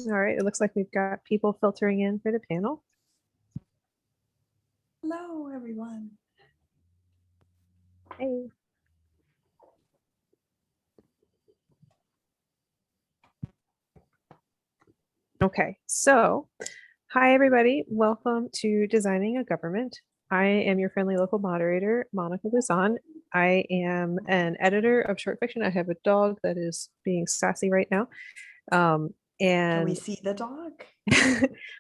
All right, it looks like we've got people filtering in for the panel. Hello, everyone. Hey. Okay, so hi, everybody. Welcome to Designing a Government. I am your friendly local moderator, Monica Louzon. I am an editor of short fiction. I have a dog that is being sassy right now. Can we And see the dog?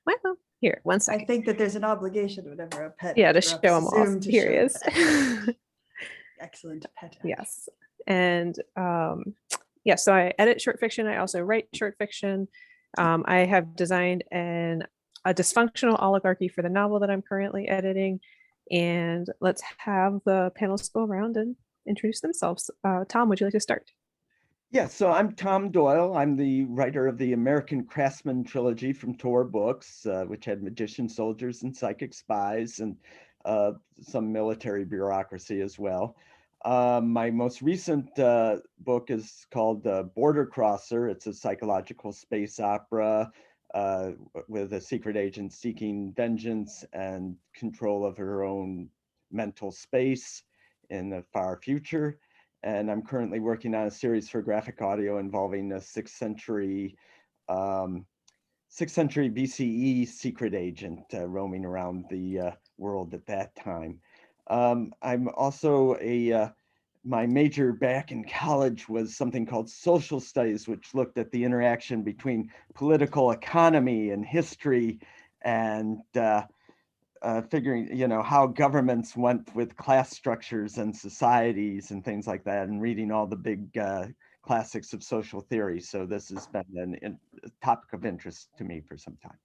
well, here, one I second. think that there's an obligation whenever a pet Yeah, to show interrupts him off. Zoom to Here show he is. the pet. Excellent pet action. Yes. And yeah, so I edit short fiction. I also write short fiction. I have designed a dysfunctional oligarchy for the novel that I'm currently editing. And let's have the panelists go around and introduce themselves. Tom, would you like to start? Yeah, so I'm Tom Doyle. I'm the writer of the American Craftsman trilogy from Tor Books, which had magician soldiers and psychic spies and some military bureaucracy as well. My most recent book is called Border Crosser. It's a psychological space opera with a secret agent seeking vengeance and control of her own mental space in the far future. And I'm currently working on a series for graphic audio involving a 6th century BCE secret agent roaming around the world at that time. I'm also my major back in college was something called social studies, which looked at the interaction between political economy and history and figuring, how governments went with class structures and societies and things like that, and reading all the big classics of social theory. So this has been a topic of interest to me for some time.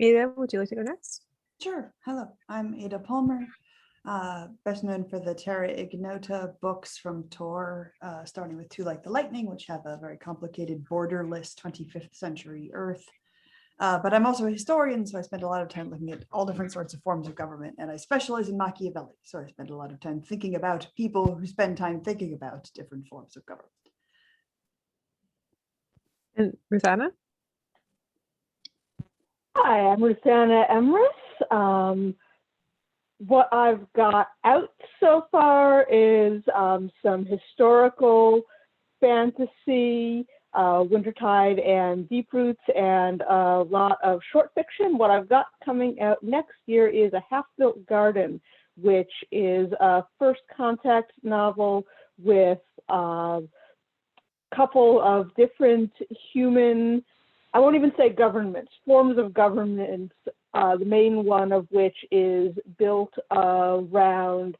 Ada, would you like to go next? Sure. Hello, I'm Ada Palmer, best known for the Terra Ignota books from Tor, starting with Two Like the Lightning, which have a very complicated borderless 25th century Earth. But I'm also a historian, so I spend a lot of time looking at all different sorts of forms of government, and I specialize in Machiavelli, so I spend a lot of time thinking about people who spend time thinking about different forms of government. And Ruthanna? Hi, I'm Ruthanna Emrys. What I've got out so far is some historical fantasy, Wintertide and Deep Roots, and a lot of short fiction. What I've got coming out next year is A Half-Built Garden, which is a first contact novel with a couple of different human, I won't even say governments, forms of government, the main one of which is built around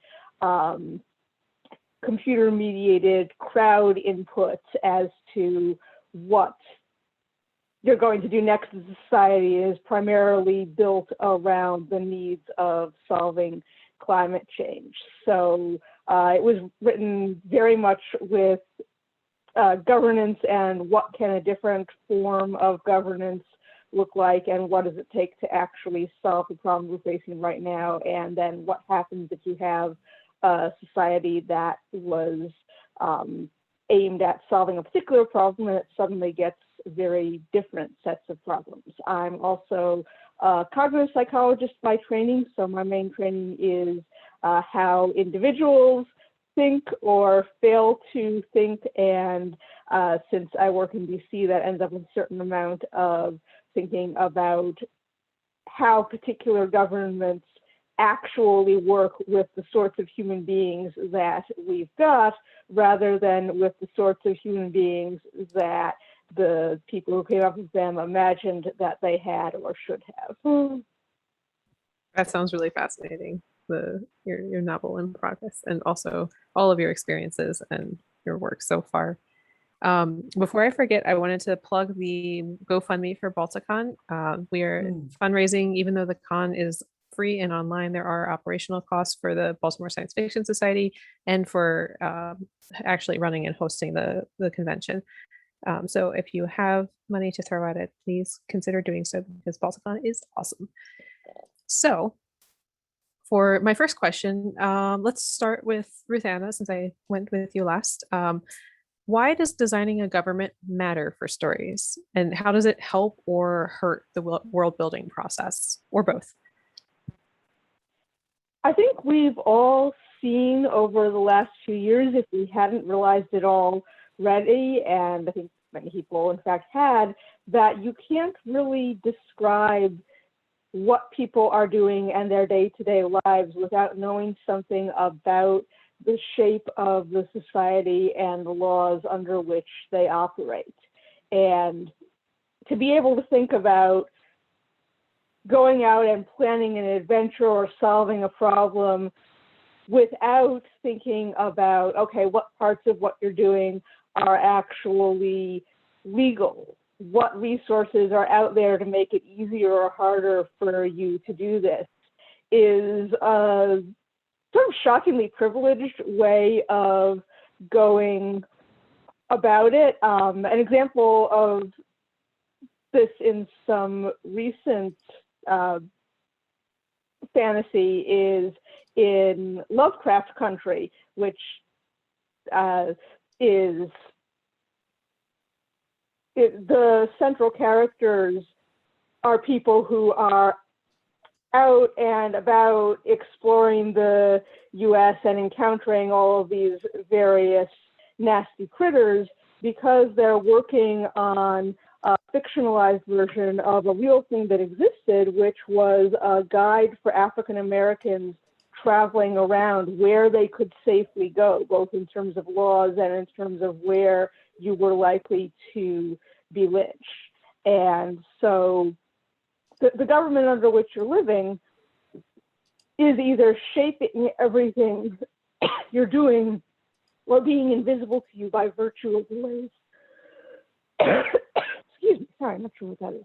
computer-mediated crowd input as to what you're going to do next in society, is primarily built around the needs of solving climate change. So it was written very much with governance and what can a different form of governance look like, and what does it take to actually solve the problem we're facing right now, and then what happens if you have a society that was aimed at solving a particular problem and it suddenly gets very different sets of problems. I'm also a cognitive psychologist by training, so my main training is how individuals think or fail to think, and since I work in DC, that ends up with a certain amount of thinking about how particular governments actually work with the sorts of human beings that we've got, rather than with the sorts of human beings that the people who came up with them imagined that they had or should have. That sounds really fascinating. Your novel in progress, and also all of your experiences and your work so far. Before I forget, I wanted to plug the GoFundMe for Balticon. We are fundraising, even though the con is free and online. There are operational costs for the Baltimore Science Fiction Society and for actually running and hosting the convention. So if you have money to throw at it, please consider doing so, because Balticon is awesome. So for my first question, let's start with Ruthanna, since I went with you last. why does designing a government matter for stories? And how does it help or hurt the world building process, or both? I think we've all seen over the last few years, if we hadn't realized it already, and I think many people in fact had, that you can't really describe what people are doing and their day-to-day lives without knowing something about the shape of the society and the laws under which they operate. And to be able to think about going out and planning an adventure or solving a problem without thinking about, okay, what parts of what you're doing are actually legal? What resources are out there to make it easier or harder for you to do this is a sort of shockingly privileged way of going about it. An example of this in some recent fantasy is in Lovecraft Country, which the central characters are people who are out and about exploring the US and encountering all of these various nasty critters because they're working on a fictionalized version of a real thing that existed, which was a guide for African Americans traveling around where they could safely go, both in terms of laws and in terms of where you were likely to be lynched. And so the government under which you're living is either shaping everything you're doing or being invisible to you by virtue of the ways. Excuse me, sorry, I'm not sure what that is.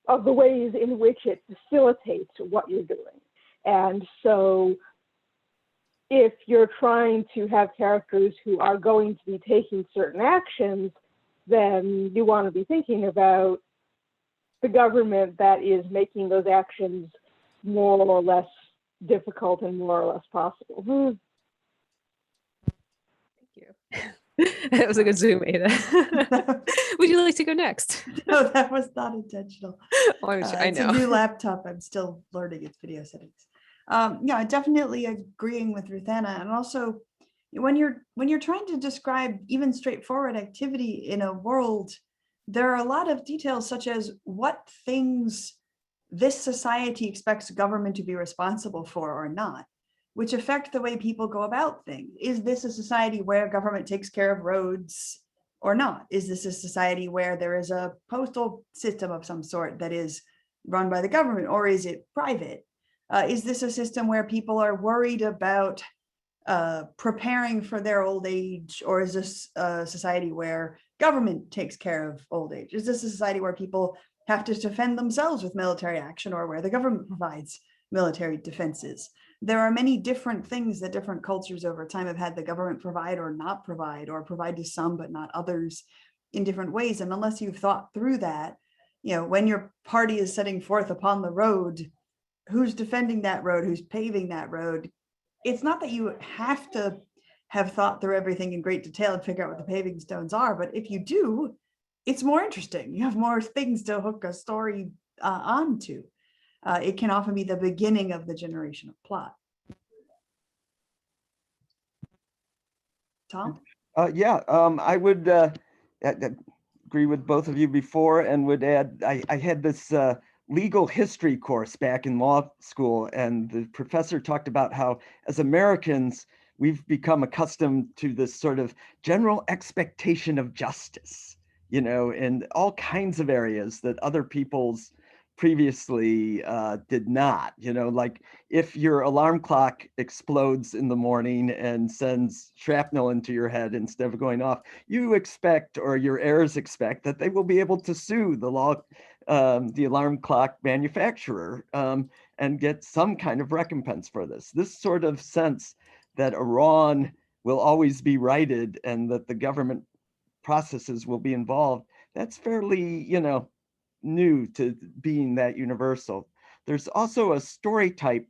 Of the ways in which it facilitates what you're doing. And so if you're trying to have characters who are going to be taking certain actions, then you want to be thinking about the government that is making those actions more or less difficult and more or less possible. Thank you. That was a good zoom, Ada. Would you like to go next? No, that was not intentional. Oh, I It's know. a new laptop. I'm still learning its video settings. Yeah, definitely agreeing with Ruthanna. And also, when you're trying to describe even straightforward activity in a world, there are a lot of details such as what things this society expects government to be responsible for or not, which affect the way people go about things. Is this a society where government takes care of roads or not? Is this a society where there is a postal system of some sort that is run by the government, or is it private? Is this a system where people are worried about preparing for their old age, or is this a society where government takes care of old age? Is this a society where people have to defend themselves with military action, or where the government provides military defenses? There are many different things that different cultures over time have had the government provide or not provide, or provide to some but not others in different ways. And unless you've thought through that, when your party is setting forth upon the road, who's defending that road, who's paving that road? It's not that you have to have thought through everything in great detail and figure out what the paving stones are, but if you do, it's more interesting. You have more things to hook a story onto. It can often be the beginning of the generation of plot. Tom? Yeah, I would agree with both of you before, and would add, I had this legal history course back in law school, and the professor talked about how as Americans, we've become accustomed to this sort of general expectation of justice, in all kinds of areas that other people's previously did not, like if your alarm clock explodes in the morning and sends shrapnel into your head instead of going off, you expect, or your heirs expect, that they will be able to sue the alarm clock manufacturer and get some kind of recompense for this. This sort of sense that a wrong will always be righted and that the government processes will be involved, that's fairly, new to being that universal. There's also a story type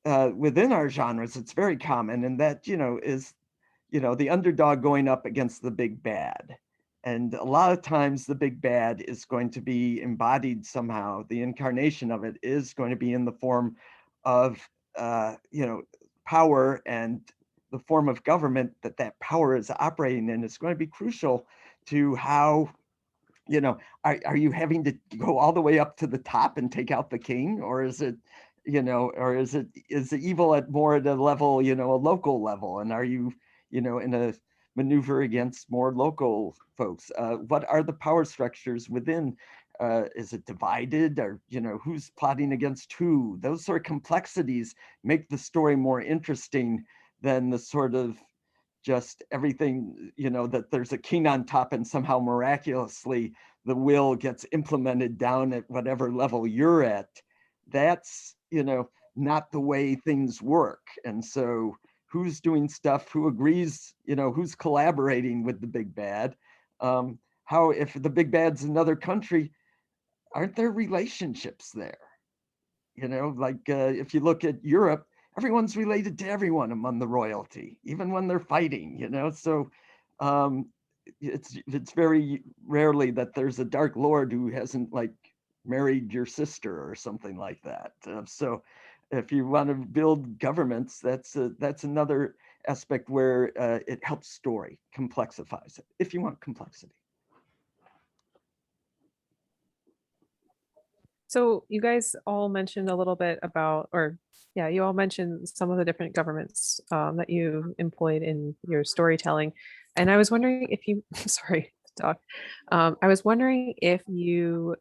within our genres. It's very common, and that, is the underdog going up against the big bad. And a lot of times the big bad is going to be embodied somehow. The incarnation of it is going to be in the form of, power, and the form of government that power is operating in is going to be crucial to how, are you having to go all the way up to the top and take out the king, or is it, or is the evil at more at a level, a local level, and are you, in a maneuver against more local folks? What are the power structures within? Is it divided, or who's plotting against who? Those sort of complexities make the story more interesting than the sort of just everything, that there's a king on top and somehow miraculously the will gets implemented down at whatever level you're at. That's, not the way things work. And so who's doing stuff, who agrees, who's collaborating with the big bad? How, if the big bad's another country, aren't there relationships there? If you look at Europe, everyone's related to everyone among the royalty, even when they're fighting, so it's very rarely that there's a dark lord who hasn't married your sister or something like that. So if you want to build governments, that's another aspect where it helps story, complexifies it, if you want complexity. So you guys all mentioned a little bit about, you all mentioned some of the different governments that you employed in your storytelling. And I was wondering if you, sorry, dog. I was wondering if you,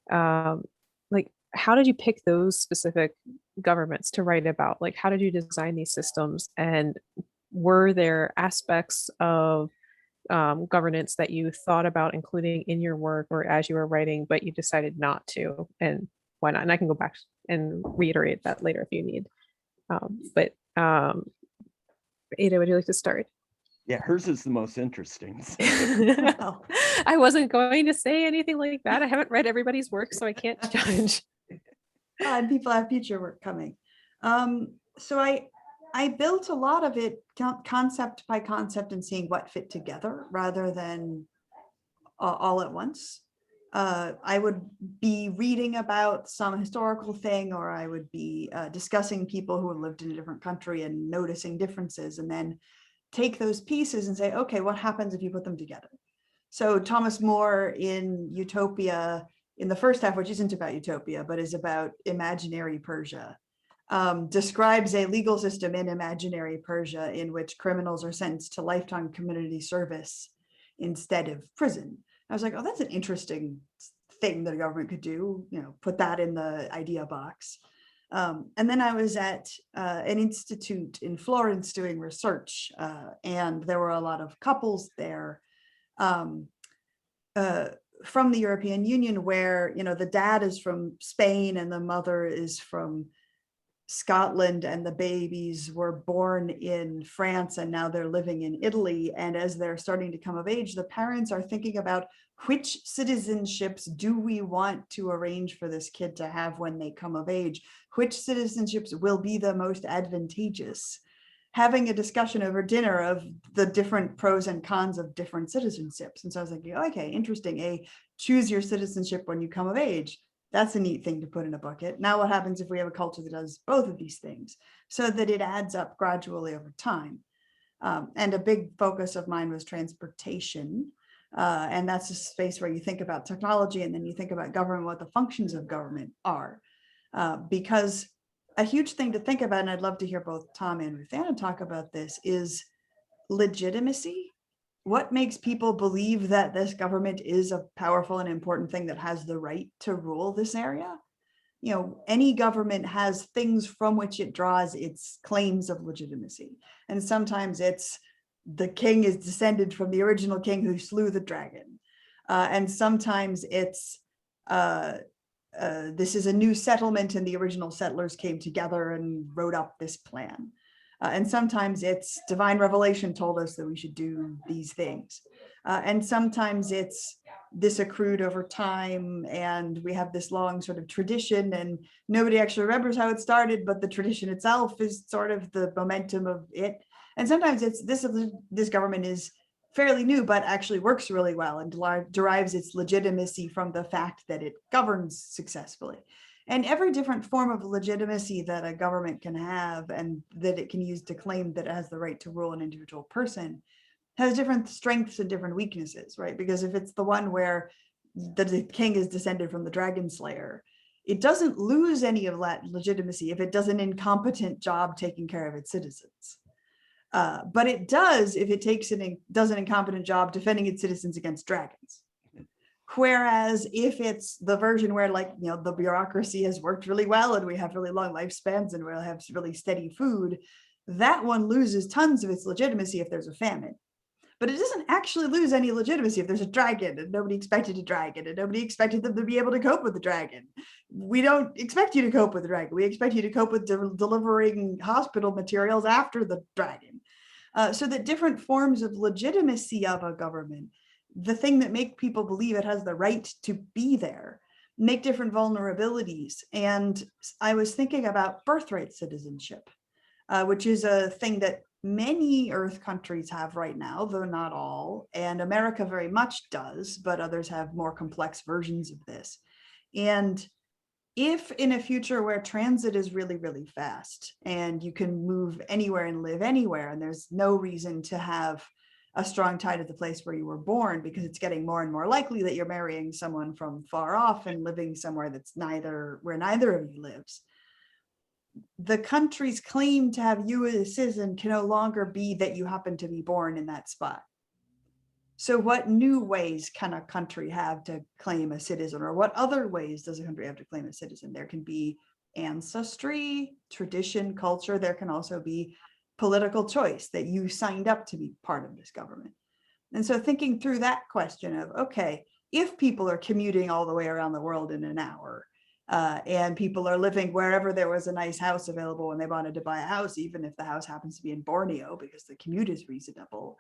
how did you pick those specific governments to write about? How did you design these systems? And were there aspects of governance that you thought about including in your work or as you were writing, but you decided not to, and why not? And I can go back and reiterate that later if you need. But Ada, would you like to start? Yeah, hers is the most interesting. I wasn't going to say anything like that. I haven't read everybody's work, so I can't judge. And people have future work coming. So I built a lot of it concept by concept and seeing what fit together rather than all at once. I would be reading about some historical thing, or I would be discussing people who have lived in a different country and noticing differences, and then take those pieces and say, okay, what happens if you put them together? So Thomas More in Utopia, in the first half, which isn't about Utopia, but is about imaginary Persia, describes a legal system in imaginary Persia in which criminals are sentenced to lifetime community service instead of prison. I was like, oh, that's an interesting thing that a government could do, put that in the idea box. And then I was at an institute in Florence doing research, and there were a lot of couples there from the European Union where, the dad is from Spain and the mother is from Scotland, and the babies were born in France and now they're living in Italy. And as they're starting to come of age, the parents are thinking about which citizenships do we want to arrange for this kid to have when they come of age? Which citizenships will be the most advantageous? Having a discussion over dinner of the different pros and cons of different citizenships. And so I was like, okay, interesting. Choose your citizenship when you come of age. That's a neat thing to put in a bucket. Now what happens if we have a culture that does both of these things so that it adds up gradually over time? And a big focus of mine was transportation. And that's a space where you think about technology and then you think about government, what the functions of government are. Because a huge thing to think about, and I'd love to hear both Tom and Ruthanna talk about this, is legitimacy. What makes people believe that this government is a powerful and important thing that has the right to rule this area? Any government has things from which it draws its claims of legitimacy. And sometimes it's the king is descended from the original king who slew the dragon. And sometimes it's this is a new settlement and the original settlers came together and wrote up this plan. And sometimes it's divine revelation told us that we should do these things. And sometimes it's this accrued over time and we have this long sort of tradition and nobody actually remembers how it started, but the tradition itself is sort of the momentum of it. And sometimes it's this government is fairly new, but actually works really well and derives its legitimacy from the fact that it governs successfully. And every different form of legitimacy that a government can have and that it can use to claim that it has the right to rule an individual person has different strengths and different weaknesses, right? Because if it's the one where the king is descended from the dragon slayer, it doesn't lose any of that legitimacy if it does an incompetent job taking care of its citizens. But it does if it does an incompetent job defending its citizens against dragons. Whereas if it's the version where, like, you know, the bureaucracy has worked really well and we have really long lifespans and we'll have really steady food, that one loses tons of its legitimacy if there's a famine. But it doesn't actually lose any legitimacy if there's a dragon and nobody expected a dragon and nobody expected them to be able to cope with the dragon. We don't expect you to cope with the dragon. We expect you to cope with delivering hospital materials after the dragon. So that different forms of legitimacy of a government, the thing that make people believe it has the right to be there, make different vulnerabilities. And I was thinking about birthright citizenship, which is a thing that many Earth countries have right now, though not all, and America very much does, but others have more complex versions of this. And if in a future where transit is really, really fast and you can move anywhere and live anywhere, and there's no reason to have a strong tie to the place where you were born, because it's getting more and more likely that you're marrying someone from far off and living somewhere that's where neither of you lives, the country's claim to have you as a citizen can no longer be that you happen to be born in that spot. So what new ways can a country have to claim a citizen, or what other ways does a country have to claim a citizen? There can be ancestry, tradition, culture. There can also be political choice that you signed up to be part of this government. And so thinking through that question of, okay, if people are commuting all the way around the world in an hour, and people are living wherever there was a nice house available when they wanted to buy a house, even if the house happens to be in Borneo because the commute is reasonable,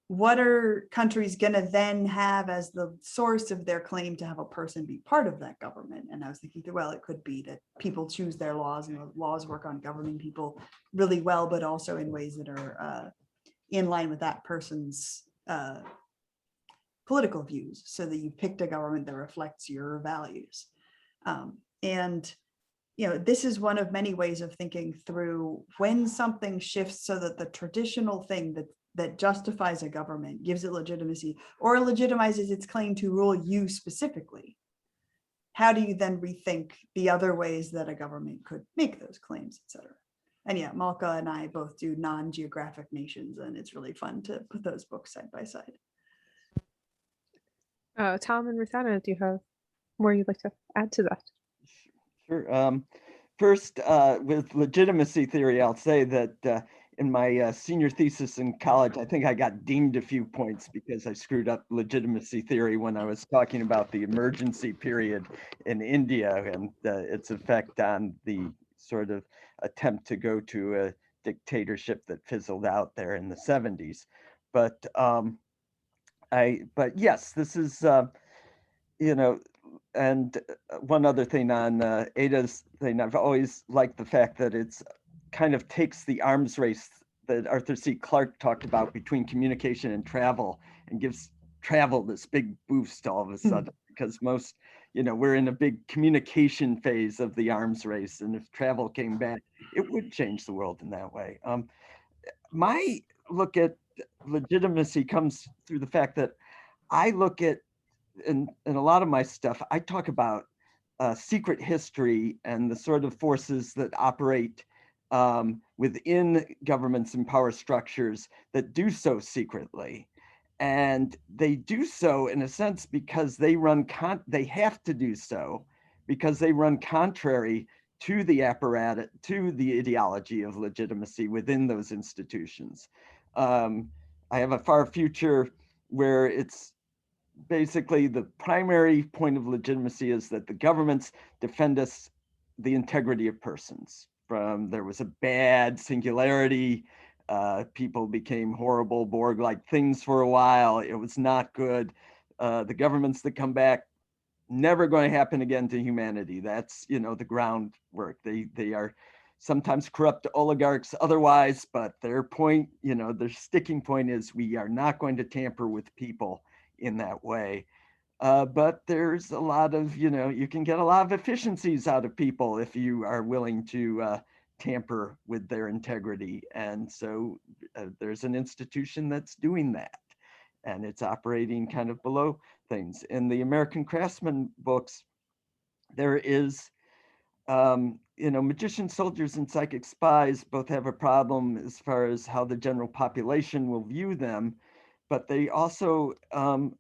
what are countries going to then have as the source of their claim to have a person be part of that government? And I was thinking, well, it could be that people choose their laws and the laws work on governing people really well, but also in ways that are in line with that person's political views, so that you picked a government that reflects your values. And you know, this is one of many ways of thinking through when something shifts so that the traditional thing that justifies a government, gives it legitimacy, or legitimizes its claim to rule you specifically. How do you then rethink the other ways that a government could make those claims, et cetera? And yeah, Malka and I both do non-geographic nations, and it's really fun to put those books side by side. Tom and Ruthanna, do you have more you'd like to add to that? Sure. First, with legitimacy theory, I'll say that in my senior thesis in college, I think I got deemed a few points because I screwed up legitimacy theory when I was talking about the emergency period in India and its effect on the sort of attempt to go to a dictatorship that fizzled out there in the 70s. But yes, this is, you know, and one other thing on Ada's thing, I've always liked the fact that it's kind of takes the arms race that Arthur C. Clarke talked about between communication and travel and gives travel this big boost all of a sudden, because most, you know, we're in a big communication phase of the arms race. And if travel came back, it would change the world in that way. My look at legitimacy comes through the fact that I look at, in a lot of my stuff, I talk about secret history and the sort of forces that operate within governments and power structures that do so secretly. And they do so in a sense because they they have to do so because they run contrary to the apparatus, to the ideology of legitimacy within those institutions. I have a far future where it's basically the primary point of legitimacy is that the governments defend us, the integrity of persons. From there was a bad singularity, people became horrible Borg-like things for a while. It was not good. The governments that come back, never going to happen again to humanity. That's, you know, the groundwork. They are sometimes corrupt oligarchs otherwise, but their point, their sticking point is we are not going to tamper with people in that way. But there's a lot of, you can get a lot of efficiencies out of people if you are willing to tamper with their integrity. And so there's an institution that's doing that. And it's operating kind of below things. In the American Craftsman books, there is, magicians, soldiers, and psychic spies both have a problem as far as how the general population will view them, but they also aren't,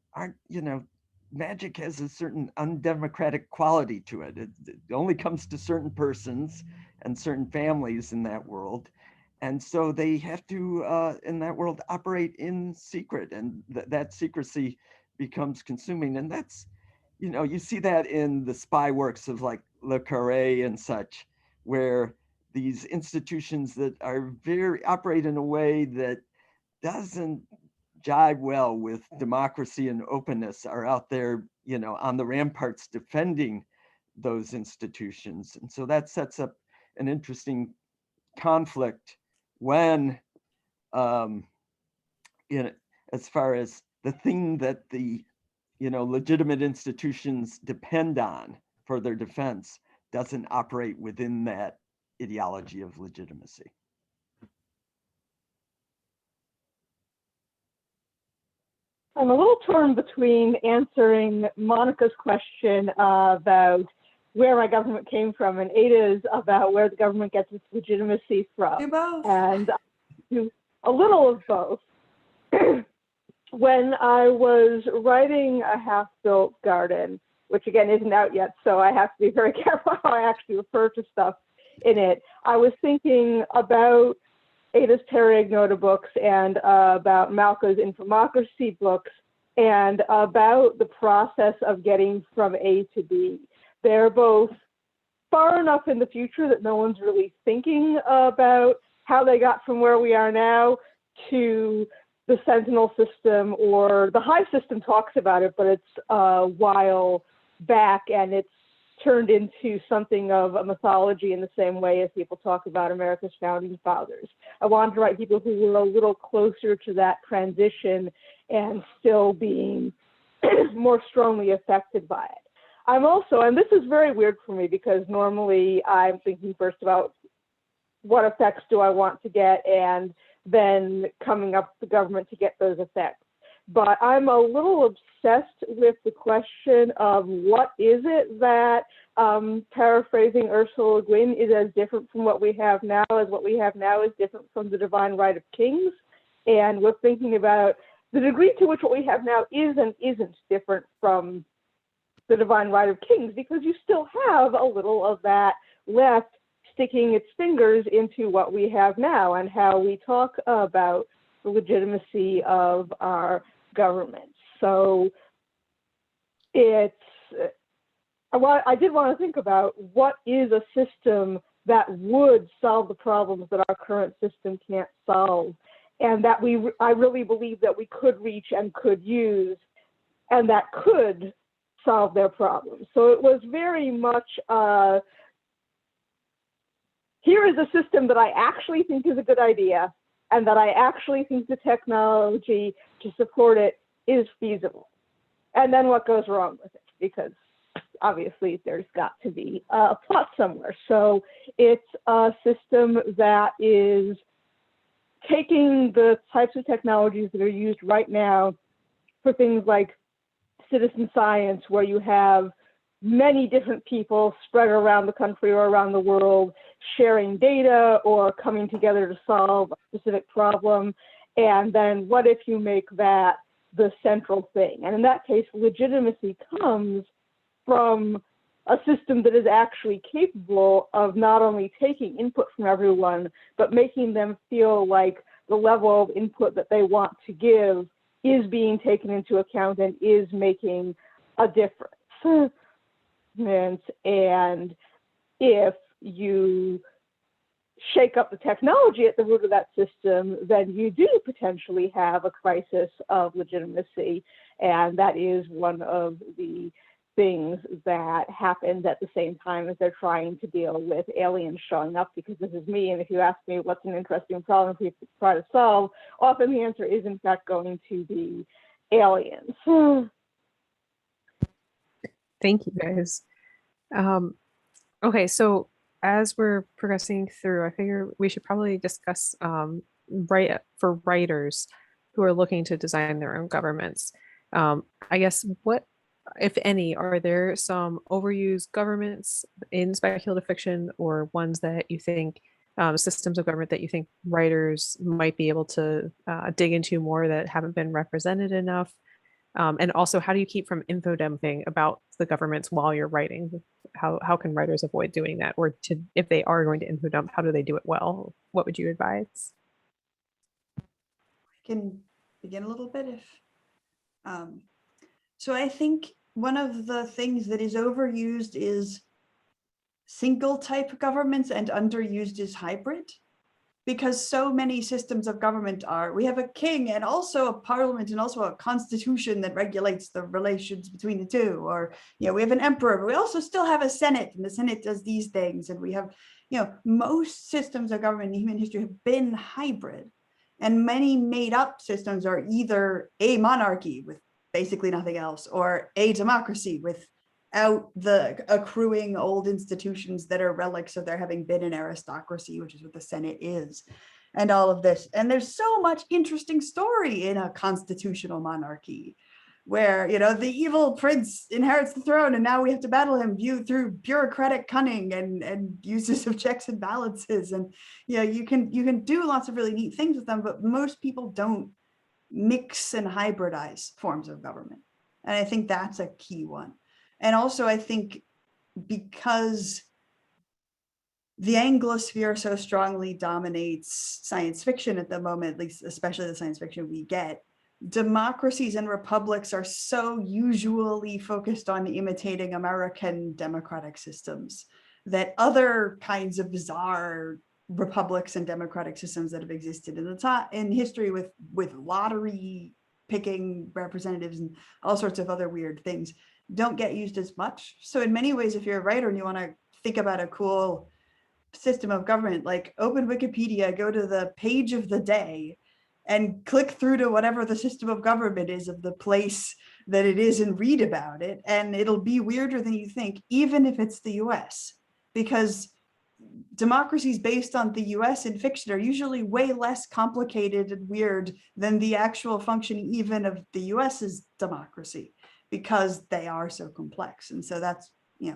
magic has a certain undemocratic quality to it. It only comes to certain persons and certain families in that world. And so they have to, in that world, operate in secret, and that secrecy becomes consuming. And that's, you see that in the spy works of like Le Carré and such, where these institutions that are operate in a way that doesn't jive well with democracy and openness are out there, on the ramparts defending those institutions. And so that sets up an interesting conflict when, as far as the thing that the, legitimate institutions depend on for their defense doesn't operate within that ideology of legitimacy. I'm a little torn between answering Monica's question about where my government came from and Ada's about where the government gets its legitimacy from. Do both. And do a little of both. When I was writing A Half-Built Garden, which again isn't out yet, so I have to be very careful how I actually refer to stuff in it, I was thinking about Ada's Terra Ignota books and about Malka's Infomocracy books and about the process of getting from A to B. They're both far enough in the future that no one's really thinking about how they got from where we are now to the Sentinel system, or the Hive system talks about it, but it's a while back and it's turned into something of a mythology in the same way as people talk about America's founding fathers. I wanted to write people who were a little closer to that transition and still being more strongly affected by it. I'm also, and this is very weird for me because normally I'm thinking first about what effects do I want to get and then coming up with the government to get those effects. But I'm a little obsessed with the question of what is it that, paraphrasing Ursula Le Guin, is as different from what we have now as what we have now is different from the divine right of kings. And we're thinking about the degree to which what we have now is and isn't different from the divine right of kings, because you still have a little of that left sticking its fingers into what we have now and how we talk about the legitimacy of our government. So I did want to think about what is a system that would solve the problems that our current system can't solve, and that I really believe that we could reach and could use, and that could solve their problems. So it was very much, here is a system that I actually think is a good idea, and that I actually think the technology to support it is feasible. And then what goes wrong with it? Because obviously there's got to be a plot somewhere. So it's a system that is taking the types of technologies that are used right now for things like citizen science, where you have many different people spread around the country or around the world sharing data or coming together to solve a specific problem. And then what if you make that the central thing? And in that case, legitimacy comes from a system that is actually capable of not only taking input from everyone, but making them feel like the level of input that they want to give is being taken into account and is making a difference. And if you shake up the technology at the root of that system, then you do potentially have a crisis of legitimacy. And that is one of the things that happened at the same time as they're trying to deal with aliens showing up, because this is me. And if you ask me what's an interesting problem for people to try to solve, often the answer is in fact going to be aliens. Thank you guys. Okay, so as we're progressing through, I figure we should probably discuss for writers who are looking to design their own governments. I guess what, if any, are there some overused governments in speculative fiction, or ones that you think systems of government that you think writers might be able to dig into more that haven't been represented enough? And also, how do you keep from info dumping about the governments while you're writing? How can writers avoid doing that? Or if they are going to info dump, how do they do it well? What would you advise? I can begin a little bit if. So I think one of the things that is overused is single type governments and underused is hybrid. Because so many systems of government we have a king and also a parliament and also a constitution that regulates the relations between the two. Or, we have an emperor, but we also still have a senate, and the senate does these things. And we have, most systems of government in human history have been hybrid. And many made up systems are either a monarchy with basically nothing else, or a democracy without the accruing old institutions that are relics of there having been an aristocracy, which is what the Senate is, and all of this. And there's so much interesting story in a constitutional monarchy where, the evil prince inherits the throne and now we have to battle him viewed through bureaucratic cunning and uses of checks and balances. And, you can do lots of really neat things with them, but most people don't mix and hybridize forms of government. And I think that's a key one. And also, I think because the Anglosphere so strongly dominates science fiction at the moment, at least especially the science fiction we get, democracies and republics are so usually focused on imitating American democratic systems that other kinds of bizarre republics and democratic systems that have existed in history with lottery picking representatives and all sorts of other weird things don't get used as much. So in many ways, if you're a writer and you want to think about a cool system of government, like open Wikipedia, go to the page of the day and click through to whatever the system of government is of the place that it is and read about it. And it'll be weirder than you think, even if it's the US, because democracies based on the US in fiction are usually way less complicated and weird than the actual functioning even of the US's democracy, because they are so complex. And so that's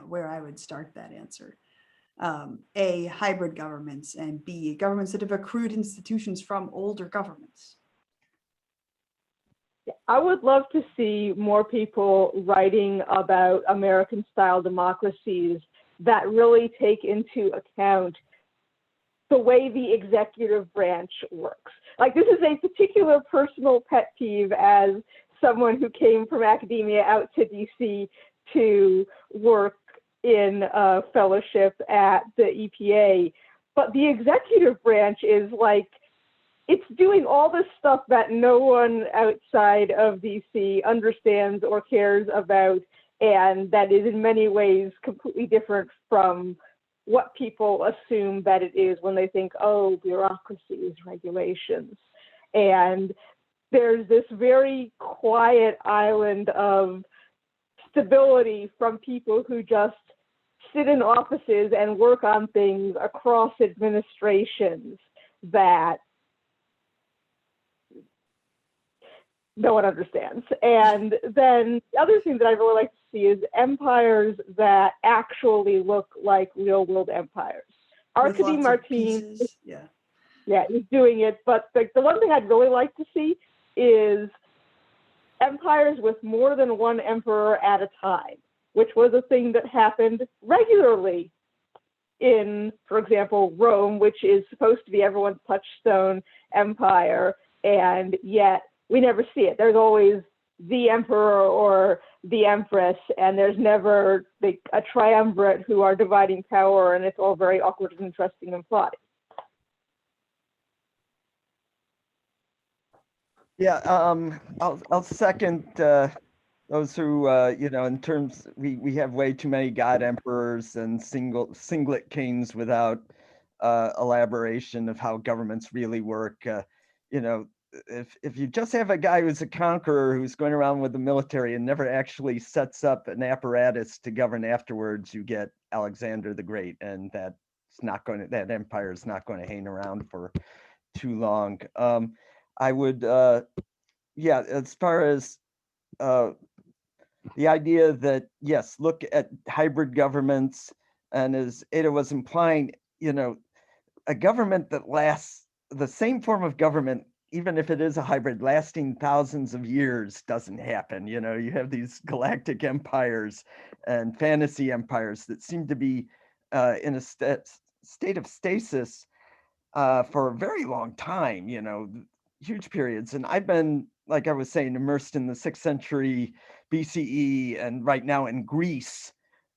where I would start that answer. A, hybrid governments, and B, governments that have accrued institutions from older governments. I would love to see more people writing about American style democracies that really take into account the way the executive branch works. Like, this is a particular personal pet peeve as someone who came from academia out to DC to work in a fellowship at the EPA. But the executive branch is like, it's doing all this stuff that no one outside of DC understands or cares about, and that is in many ways completely different from what people assume that it is when they think, oh, bureaucracy is regulations. And there's this very quiet island of stability from people who just sit in offices and work on things across administrations that no one understands. And then the other thing that I really like to see is empires that actually look like real world empires. Arkady Martine, he's doing it. But the one thing I'd really like to see is empires with more than one emperor at a time, which was a thing that happened regularly in, for example, Rome, which is supposed to be everyone's touchstone empire, and yet we never see it. There's always the emperor or the empress, and there's never a triumvirate who are dividing power, and it's all very awkward and interesting and plotty. Yeah, I'll second Those who, in terms, we have way too many god emperors and singlet kings without elaboration of how governments really work. You know, if you just have a guy who's a conqueror who's going around with the military and never actually sets up an apparatus to govern afterwards, you get Alexander the Great, and that empire is not going to hang around for too long. I would, as far as the idea that, yes, look at hybrid governments, and as Ada was implying, a government that lasts, the same form of government, even if it is a hybrid, lasting thousands of years doesn't happen. You have these galactic empires and fantasy empires that seem to be in a state of stasis for a very long time, huge periods. And I've been, like I was saying, immersed in the 6th century BCE and right now in Greece.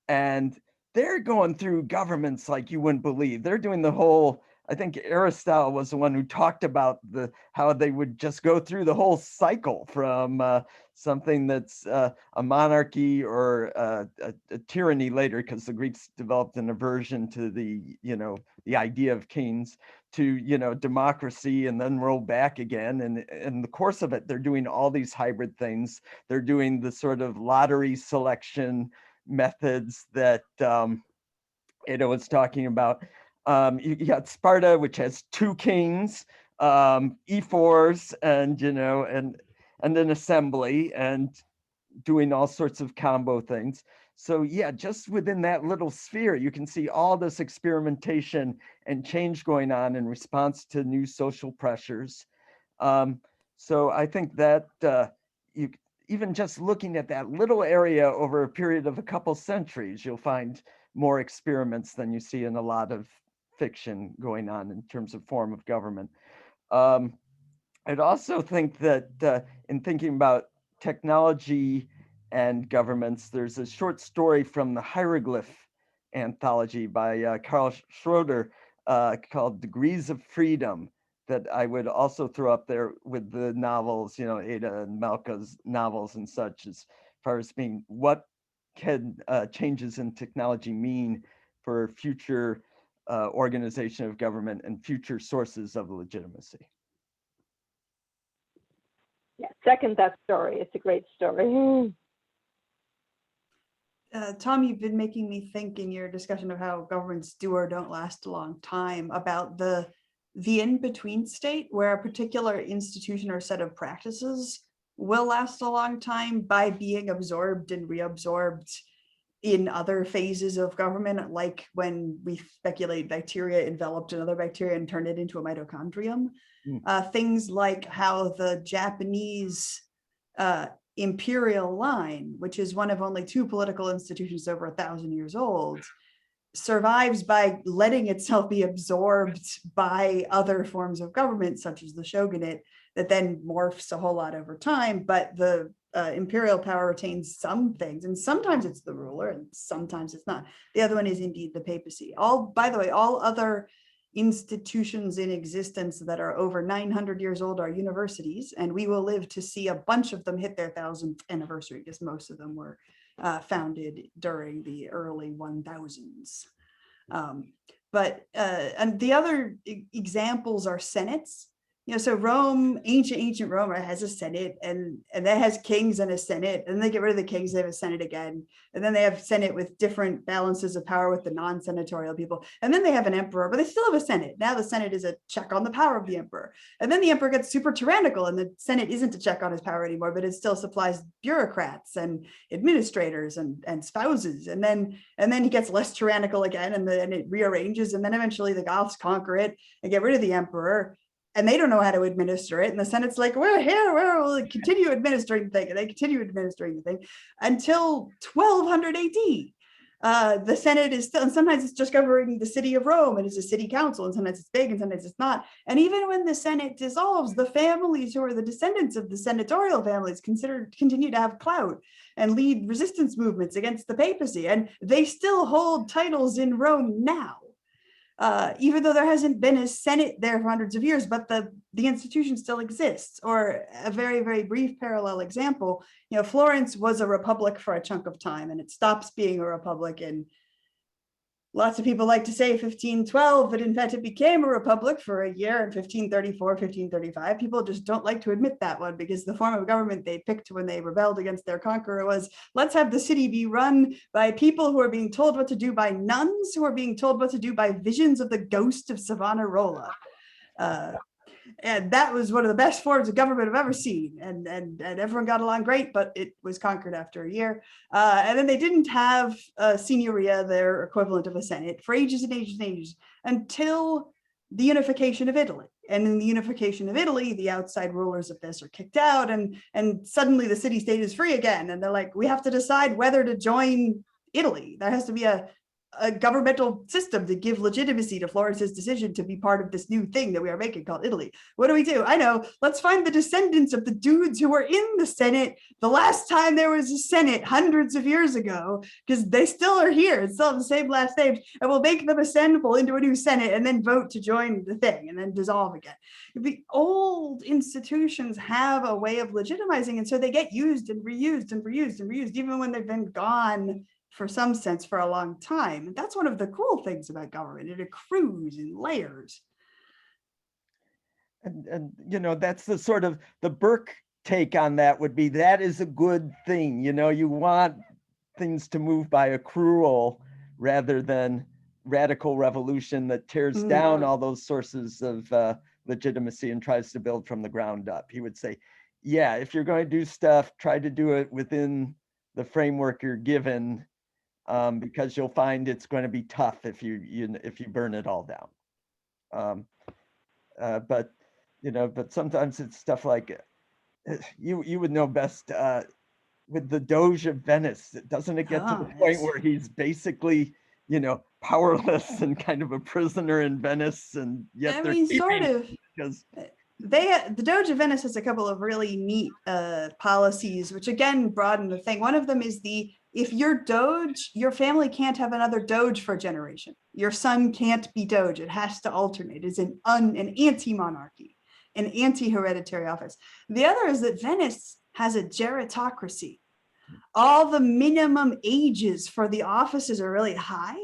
And they're going through governments like you wouldn't believe. They're doing the whole, I think Aristotle was the one who talked about how they would just go through the whole cycle from something that's a monarchy or a tyranny later, because the Greeks developed an aversion to the idea of kings, to democracy, and then roll back again. And in the course of it, they're doing all these hybrid things. They're doing the sort of lottery selection methods that Ada was talking about. You got Sparta, which has 2 kings, E4s, and and an assembly, and doing all sorts of combo things. So yeah, just within that little sphere, you can see all this experimentation and change going on in response to new social pressures. So I think that you even just looking at that little area over a period of a couple centuries, you'll find more experiments than you see in a lot of fiction going on in terms of form of government. I'd also think that in thinking about technology and governments, there's a short story from the Hieroglyph anthology by Carl Schroeder called Degrees of Freedom, that I would also throw up there with the novels, Ada and Malka's novels and such, as far as being what can changes in technology mean for future organization of government and future sources of legitimacy. Yeah, second that story. It's a great story. Tom, you've been making me think in your discussion of how governments do or don't last a long time about the in-between state, where a particular institution or set of practices will last a long time by being absorbed and reabsorbed in other phases of government, like when we speculate bacteria enveloped another bacteria and turned it into a mitochondrium. Things like how the Japanese imperial line, which is one of only 2 political institutions over 1,000 years old, survives by letting itself be absorbed by other forms of government, such as the shogunate, that then morphs a whole lot over time. But the imperial power retains some things, and sometimes it's the ruler and sometimes it's not. The other one is indeed the papacy. By the way, all other institutions in existence that are over 900 years old are universities, and we will live to see a bunch of them hit their 1000th anniversary, because most of them were founded during the early 1000s. And the other examples are senates. So Rome, ancient Rome has a senate, and that has kings and a senate, and they get rid of the kings, they have a senate again, and then they have senate with different balances of power with the non-senatorial people, and then they have an emperor, but they still have a senate. Now the senate is a check on the power of the emperor, and then the emperor gets super tyrannical, and the senate isn't a check on his power anymore, but it still supplies bureaucrats and administrators and spouses, and then he gets less tyrannical again, and it rearranges, and then eventually the Goths conquer it and get rid of the emperor. And they don't know how to administer it. And the Senate's like, we're here, we'll continue administering the thing. And they continue administering the thing until 1200 AD. The Senate is still, and sometimes it's just governing the city of Rome, and it's a city council, and sometimes it's big and sometimes it's not. And even when the Senate dissolves, the families who are the descendants of the senatorial families continue to have clout and lead resistance movements against the papacy. And they still hold titles in Rome now. even though there hasn't been a Senate there for hundreds of years, but the institution still exists. Or a very, very brief parallel example, Florence was a republic for a chunk of time, and it stops being a republic in, lots of people like to say 1512, but in fact it became a republic for a year in 1534, 1535. People just don't like to admit that one, because the form of government they picked when they rebelled against their conqueror was, let's have the city be run by people who are being told what to do by nuns, who are being told what to do by visions of the ghost of Savonarola. And that was one of the best forms of government I've ever seen. And everyone got along great, but it was conquered after a year. And then they didn't have a signoria, their equivalent of a Senate, for ages and ages and ages, until the unification of Italy. And in the unification of Italy, the outside rulers of this are kicked out, and suddenly the city-state is free again. And they're like, we have to decide whether to join Italy. There has to be a governmental system to give legitimacy to Florence's decision to be part of this new thing that we are making called Italy. What do? I know, let's find the descendants of the dudes who were in the Senate the last time there was a Senate hundreds of years ago, because they still are here and still have the same last names, and we'll make them assemble into a new Senate and then vote to join the thing and then dissolve again. The old institutions have a way of legitimizing, and so they get used and reused and reused and reused, even when they've been gone for some sense for a long time. And that's one of the cool things about government. It accrues in layers. And that's the sort of the Burke take on that would be, that is a good thing. You want things to move by accrual rather than radical revolution that tears down all those sources of legitimacy and tries to build from the ground up. He would say, yeah, if you're going to do stuff, try to do it within the framework you're given, because you'll find it's going to be tough if you burn it all down. But sometimes it's stuff like, you would know best, with the Doge of Venice. Doesn't it get to the point where he's basically powerless and kind of a prisoner in Venice, and yet sort of, because the Doge of Venice has a couple of really neat policies, which again broaden the thing. One of them is if you're Doge, your family can't have another Doge for a generation. Your son can't be Doge. It has to alternate. It's an anti-monarchy, an anti-hereditary office. The other is that Venice has a gerontocracy. All the minimum ages for the offices are really high,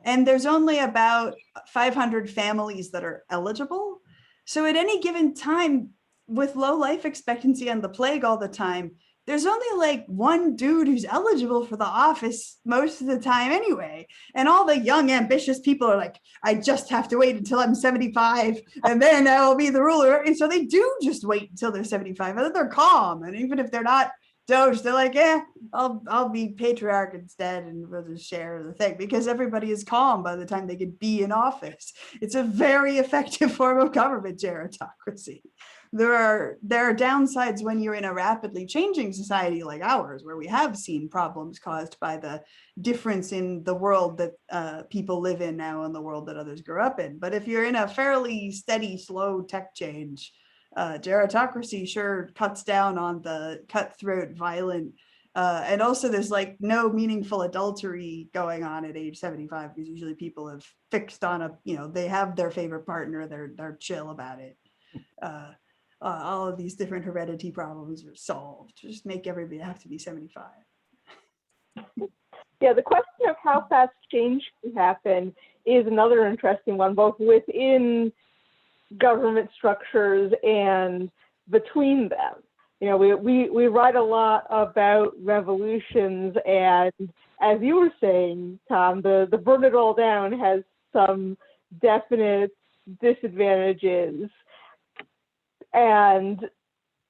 and there's only about 500 families that are eligible. So at any given time, with low life expectancy and the plague all the time, there's only like one dude who's eligible for the office most of the time anyway. And all the young, ambitious people are like, I just have to wait until I'm 75 and then I will be the ruler. And so they do just wait until they're 75, and then they're calm. And even if they're not Doge, they're like, yeah, I'll be patriarch instead, and we'll just share the thing, because everybody is calm by the time they can be in office. It's a very effective form of government, gerontocracy. There are downsides when you're in a rapidly changing society like ours, where we have seen problems caused by the difference in the world that people live in now and the world that others grew up in. But if you're in a fairly steady, slow tech change, gerontocracy sure cuts down on the cutthroat, violent, and also there's like no meaningful adultery going on at age 75, because usually people have fixed on they have their favorite partner, they're chill about it. All of these different heredity problems are solved. Just make everybody have to be 75. Yeah, the question of how fast change can happen is another interesting one, both within government structures and between them. We write a lot about revolutions, and as you were saying, Tom, the burn it all down has some definite disadvantages. And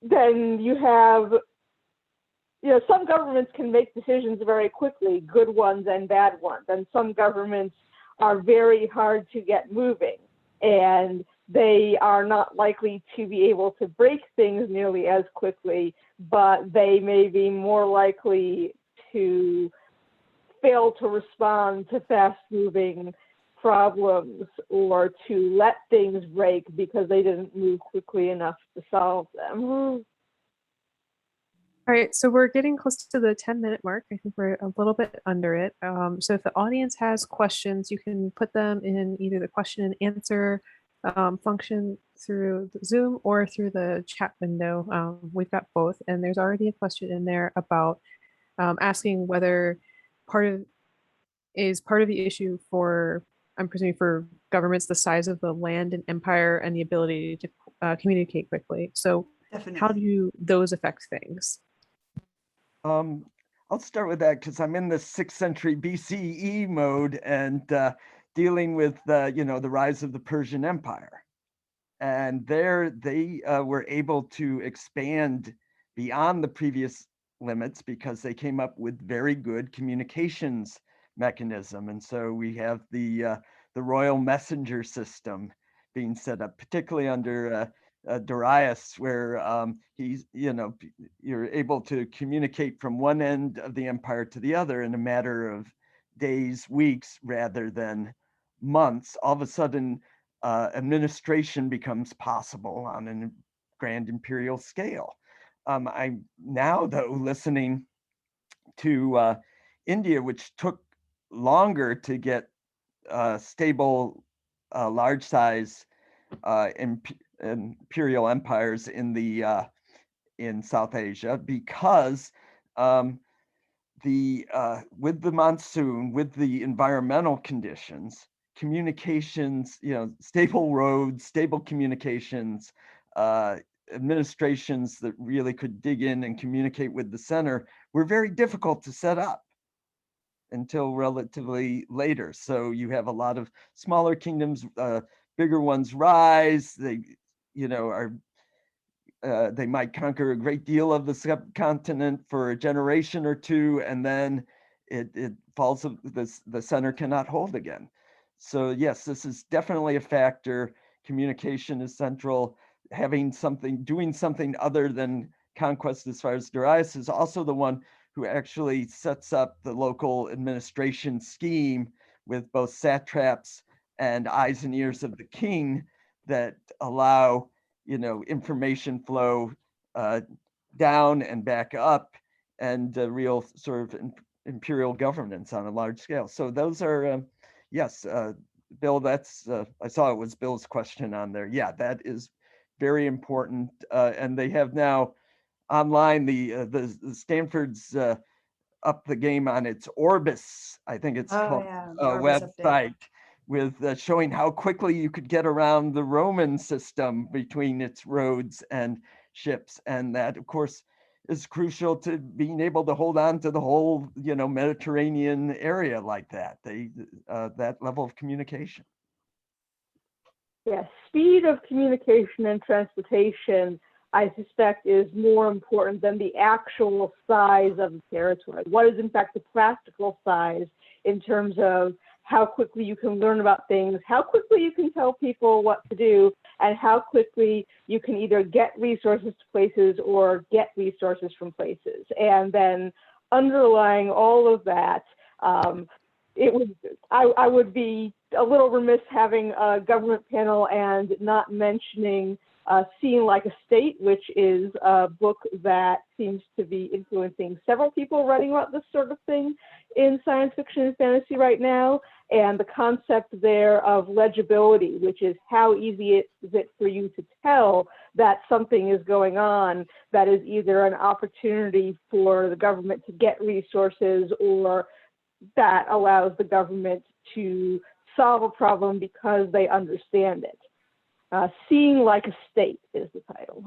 then you have, some governments can make decisions very quickly, good ones and bad ones, and some governments are very hard to get moving, and they are not likely to be able to break things nearly as quickly, but they may be more likely to fail to respond to fast-moving problems, or to let things break because they didn't move quickly enough to solve them. All right, so we're getting close to the 10-minute mark. I think we're a little bit under it. So if the audience has questions, you can put them in either the question and answer function through the Zoom or through the chat window. We've got both, and there's already a question in there about asking whether part of the issue for, I'm presuming, for governments, the size of the land and empire and the ability to communicate quickly. So Definitely. how do those affect things? I'll start with that because I'm in the 6th century BCE mode and dealing with the rise of the Persian Empire. And there they were able to expand beyond the previous limits because they came up with very good communications mechanism. And so we have the royal messenger system being set up, particularly under Darius, where you're able to communicate from one end of the empire to the other in a matter of days, weeks, rather than months. All of a sudden, administration becomes possible on a grand imperial scale. I'm now, though, listening to India, which took longer to get stable, large size imperial empires in South Asia, because with the monsoon, with the environmental conditions, communications, stable roads, stable communications, administrations that really could dig in and communicate with the center were very difficult to set up until relatively later. So you have a lot of smaller kingdoms, bigger ones rise. They, they might conquer a great deal of the subcontinent for a generation or two, and then it falls. The center cannot hold again. So yes, this is definitely a factor. Communication is central. Doing something other than conquest, as far as Darius is also the one who actually sets up the local administration scheme with both satraps and eyes and ears of the king that allow information flow down and back up, and real sort of imperial governance on a large scale. So those are, yes, Bill, that's, I saw it was Bill's question on there. Yeah, that is very important. And they have now online, the Stanford's up the game on its Orbis, I think it's called, website, with showing how quickly you could get around the Roman system between its roads and ships. And that, of course, is crucial to being able to hold on to the whole, Mediterranean area like that, that level of communication. Yes, speed of communication and transportation, I suspect, is more important than the actual size of the territory. What is, in fact, the practical size in terms of how quickly you can learn about things, how quickly you can tell people what to do, and how quickly you can either get resources to places or get resources from places. And then underlying all of that, I would be a little remiss having a government panel and not mentioning Seeing Like a State, which is a book that seems to be influencing several people writing about this sort of thing in science fiction and fantasy right now. And the concept there of legibility, which is how easy is it for you to tell that something is going on that is either an opportunity for the government to get resources or that allows the government to solve a problem because they understand it. Seeing Like a State is the title.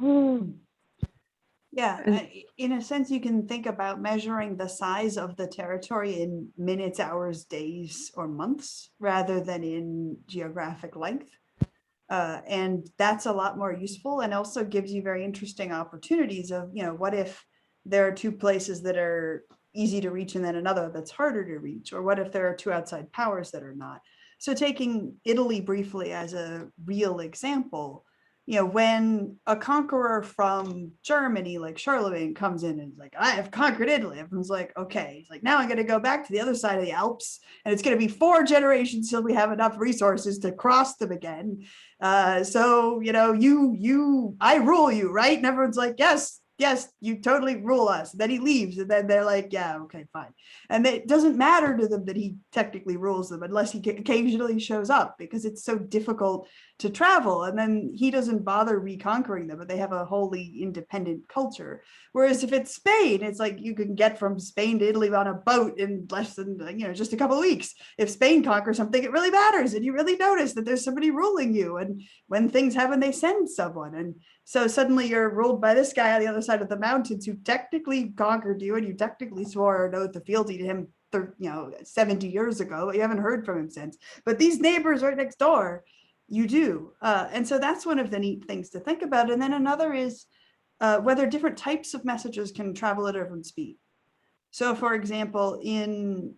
Yeah, in a sense, you can think about measuring the size of the territory in minutes, hours, days, or months, rather than in geographic length. And that's a lot more useful, and also gives you very interesting opportunities of, what if there are two places that are easy to reach and then another that's harder to reach? Or what if there are two outside powers that are not? So taking Italy briefly as a real example, when a conqueror from Germany, like Charlemagne, comes in and is like, I have conquered Italy, everyone's like, okay. He's like, now I'm going to go back to the other side of the Alps, and it's going to be 4 generations till we have enough resources to cross them again. So, I rule you, right? And everyone's like, yes, yes, you totally rule us. Then he leaves, and then they're like, yeah, okay, fine. And it doesn't matter to them that he technically rules them unless he occasionally shows up, because it's so difficult to travel. And then he doesn't bother reconquering them, but they have a wholly independent culture. Whereas if it's Spain, it's like you can get from Spain to Italy on a boat in less than, just a couple of weeks. If Spain conquers something, it really matters, and you really notice that there's somebody ruling you. And when things happen, they send someone. And so suddenly you're ruled by this guy on the other side of the mountains who technically conquered you, and you technically swore an oath of fealty to him 70 years ago, but you haven't heard from him since. But these neighbors right next door, you do. And so that's one of the neat things to think about. And then another is whether different types of messages can travel at a different speed. So for example, in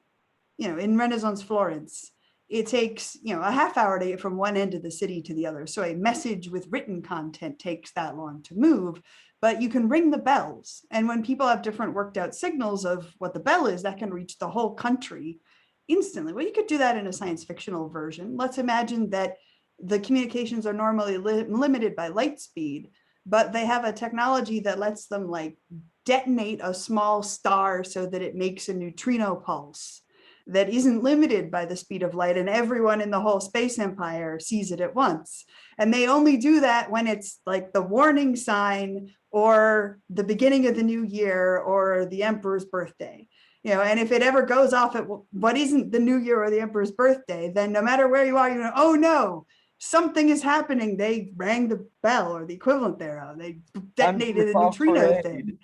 Renaissance Florence, it takes a half hour to get from one end of the city to the other. So a message with written content takes that long to move, but you can ring the bells. And when people have different worked out signals of what the bell is, that can reach the whole country instantly. Well, you could do that in a science fictional version. Let's imagine that the communications are normally limited by light speed, but they have a technology that lets them like detonate a small star so that it makes a neutrino pulse that isn't limited by the speed of light, and everyone in the whole space empire sees it at once. And they only do that when it's like the warning sign or the beginning of the new year or the emperor's birthday. And if it ever goes off at what isn't the new year or the emperor's birthday, then no matter where you are, oh no, something is happening. They rang the bell or the equivalent thereof. They detonated a neutrino thing.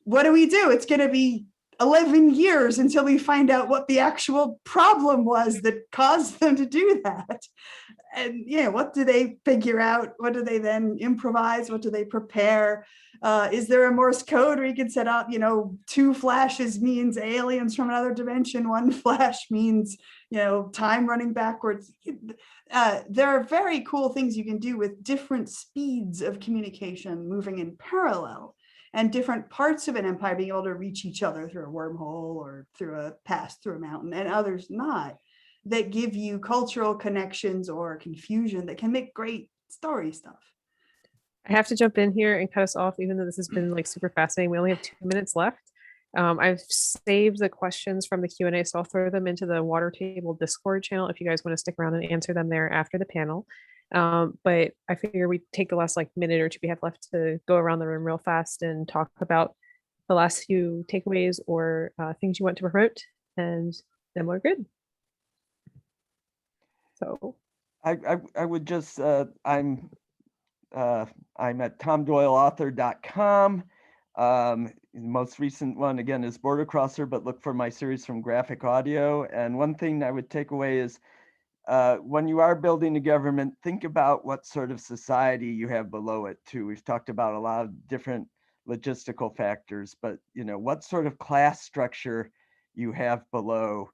What do we do? It's going to be 11 years until we find out what the actual problem was that caused them to do that. And what do they figure out? What do they then improvise? What do they prepare? Is there a Morse code where you can set up, 2 flashes means aliens from another dimension, 1 flash means, time running backwards. There are very cool things you can do with different speeds of communication moving in parallel, and different parts of an empire being able to reach each other through a wormhole or through a pass through a mountain, and others not, that give you cultural connections or confusion that can make great story stuff. I have to jump in here and cut us off, even though this has been like super fascinating. We only have 2 minutes left. I've saved the questions from the Q&A, so I'll throw them into the Water Table Discord channel if you guys want to stick around and answer them there after the panel. But I figure we take the last minute or two we have left to go around the room real fast and talk about the last few takeaways or things you want to promote, and then we're good. So I would just I'm at tomdoyleauthor.com. The most recent one again is Border Crosser, but look for my series from Graphic Audio. And one thing I would take away is when you are building a government, think about what sort of society you have below it too. We've talked about a lot of different logistical factors, but what sort of class structure you have below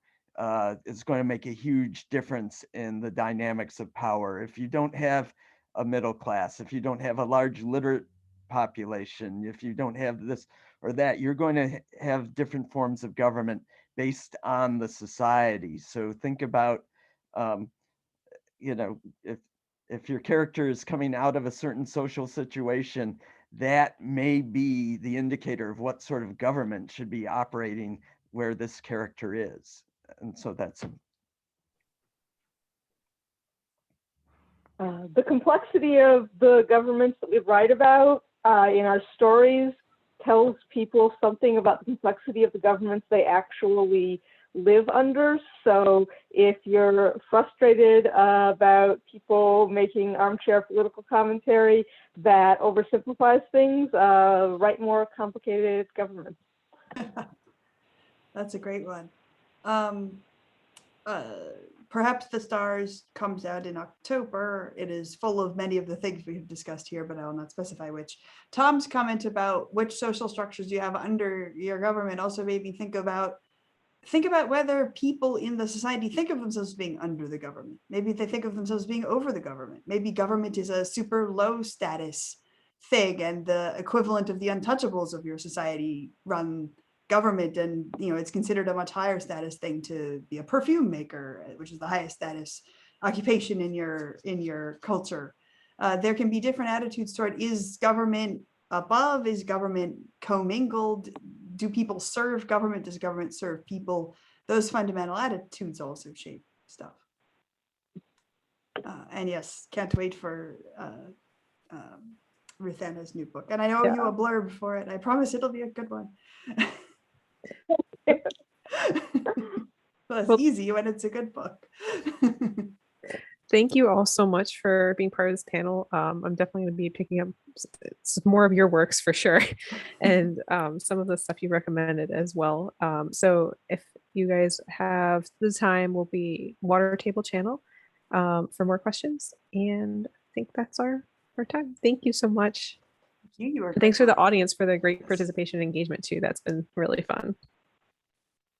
is going to make a huge difference in the dynamics of power. If you don't have a middle class, if you don't have a large literate population, if you don't have this or that, you're going to have different forms of government based on the society. So think about if your character is coming out of a certain social situation, that may be the indicator of what sort of government should be operating where this character is. And so that's the complexity of the governments that we write about in our stories tells people something about the complexity of the governments they actually live under. So if you're frustrated about people making armchair political commentary that oversimplifies things, write more complicated governments. That's a great one. Perhaps the Stars comes out in October. It is full of many of the things we have discussed here, but I will not specify which. Tom's comment about which social structures you have under your government also made me think about whether people in the society think of themselves as being under the government. Maybe they think of themselves as being over the government. Maybe government is a super low status thing, and the equivalent of the untouchables of your society run government, and it's considered a much higher status thing to be a perfume maker, which is the highest status occupation in your culture. There can be different attitudes toward, is government above? Is government commingled? Do people serve government? Does government serve people? Those fundamental attitudes also shape stuff. And yes, can't wait for Ruthanna's new book. And I owe you a blurb for it. I promise it'll be a good one. Well, it's easy when it's a good book. Thank you all so much for being part of this panel. I'm definitely going to be picking up more of your works for sure, and some of the stuff you recommended as well. So if you guys have the time, we'll be Water Table channel for more questions. And I think that's our time. Thank you so much. You were Thanks for the audience for the great participation and engagement too. That's been really fun.